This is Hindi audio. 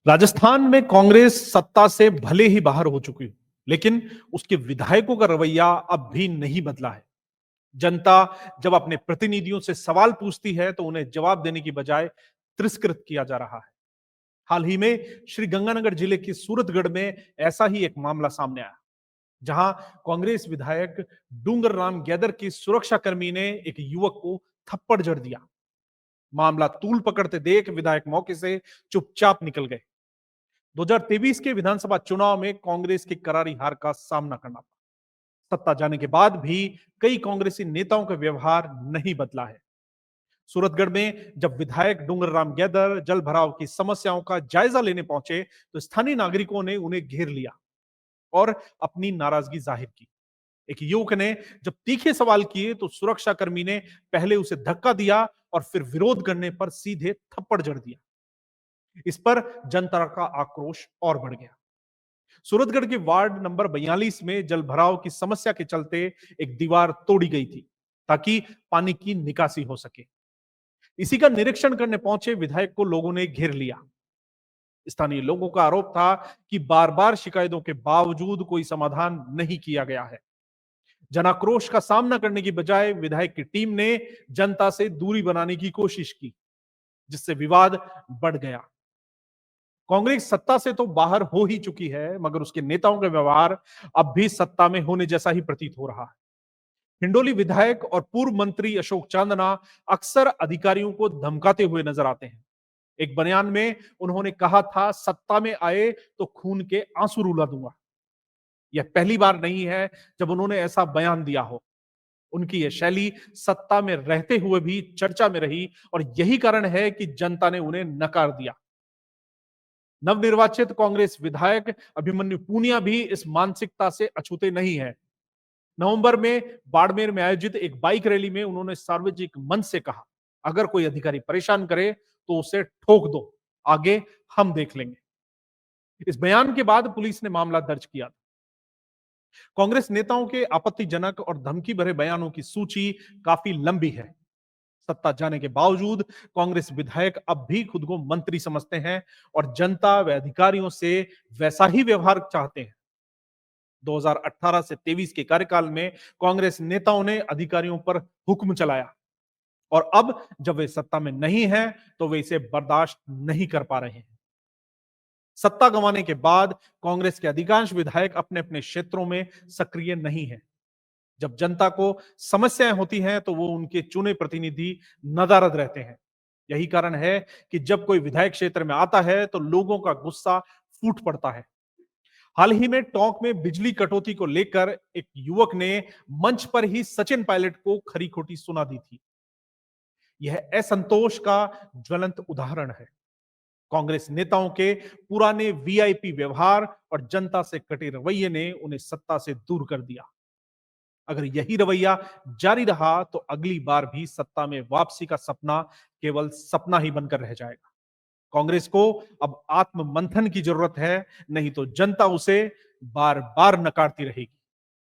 राजस्थान में कांग्रेस सत्ता से भले ही बाहर हो चुकी हो, लेकिन उसके विधायकों का रवैया अब भी नहीं बदला है। जनता जब अपने प्रतिनिधियों से सवाल पूछती है तो उन्हें जवाब देने की बजाय तिरस्कृत किया जा रहा है। हाल ही में श्री गंगानगर जिले के सूरतगढ़ में ऐसा ही एक मामला सामने आया, जहां कांग्रेस विधायक डूंगर राम गैदर की सुरक्षाकर्मी ने एक युवक को थप्पड़ जड़ दिया। मामला तूल पकड़ते देख विधायक मौके से चुपचाप निकल गए। 2023 के विधानसभा चुनाव में कांग्रेस की करारी हार का सामना करना पड़ा। सत्ता जाने के बाद भी कई कांग्रेसी नेताओं का व्यवहार नहीं बदला है। सूरतगढ़ में जब विधायक डूंगर राम गैदर जल भराव की समस्याओं का जायजा लेने पहुंचे तो स्थानीय नागरिकों ने उन्हें घेर लिया और अपनी नाराजगी जाहिर की। एक युवक ने जब तीखे सवाल किए तो सुरक्षाकर्मी ने पहले उसे धक्का दिया और फिर विरोध करने पर सीधे थप्पड़ जड़ दिया। इस पर जनता का आक्रोश और बढ़ गया। सूरतगढ़ के वार्ड नंबर 42 में जल भराव की समस्या के चलते एक दीवार तोड़ी गई थी ताकि पानी की निकासी हो सके। इसी का निरीक्षण करने पहुंचे विधायक को लोगों ने घेर लिया। स्थानीय लोगों का आरोप था कि बार बार शिकायतों के बावजूद कोई समाधान नहीं किया गया है। जनाक्रोश का सामना करने की बजाय विधायक की टीम ने जनता से दूरी बनाने की कोशिश की, जिससे विवाद बढ़ गया। कांग्रेस सत्ता से तो बाहर हो ही चुकी है, मगर उसके नेताओं का व्यवहार अब भी सत्ता में होने जैसा ही प्रतीत हो रहा है। हिंडोली विधायक और पूर्व मंत्री अशोक चांदना अक्सर अधिकारियों को धमकाते हुए नजर आते हैं। एक बयान में उन्होंने कहा था, सत्ता में आए तो खून के आंसू रुला दूंगा। यह पहली बार नहीं है जब उन्होंने ऐसा बयान दिया हो। उनकी यह शैली सत्ता में रहते हुए भी चर्चा में रही और यही कारण है कि जनता ने उन्हें नकार दिया। नवनिर्वाचित कांग्रेस विधायक अभिमन्यु पूनिया भी इस मानसिकता से अछूते नहीं है। नवंबर में बाड़मेर में आयोजित एक बाइक रैली में उन्होंने सार्वजनिक मंच से कहा, अगर कोई अधिकारी परेशान करे तो उसे ठोक दो, आगे हम देख लेंगे। इस बयान के बाद पुलिस ने मामला दर्ज किया। कांग्रेस नेताओं के आपत्तिजनक और धमकी भरे बयानों की सूची काफी लंबी है। सत्ता जाने के बावजूद कांग्रेस विधायक अब भी खुद को मंत्री समझते हैं और जनता व अधिकारियों से वैसा ही व्यवहार चाहते हैं। 2018 से 23 के कार्यकाल में कांग्रेस नेताओं ने अधिकारियों पर हुक्म चलाया और अब जब वे सत्ता में नहीं हैं तो वे इसे बर्दाश्त नहीं कर पा रहे हैं। सत्ता गंवाने के बाद कांग्रेस के अधिकांश विधायक अपने अपने क्षेत्रों में सक्रिय नहीं है। जब जनता को समस्याएं होती हैं तो वो उनके चुने प्रतिनिधि नदारद रहते हैं। यही कारण है कि जब कोई विधायक क्षेत्र में आता है तो लोगों का गुस्सा फूट पड़ता है। हाल ही में टोंक में बिजली कटौती को लेकर एक युवक ने मंच पर ही सचिन पायलट को खरी खोटी सुना दी थी। यह असंतोष का ज्वलंत उदाहरण है। कांग्रेस नेताओं के पुराने वीआईपी व्यवहार और जनता से कटे रवैये ने उन्हें सत्ता से दूर कर दिया। अगर यही रवैया जारी रहा तो अगली बार भी सत्ता में वापसी का सपना केवल सपना ही बनकर रह जाएगा। कांग्रेस को अब आत्म मंथन की जरूरत है, नहीं तो जनता उसे बार बार नकारती रहेगी।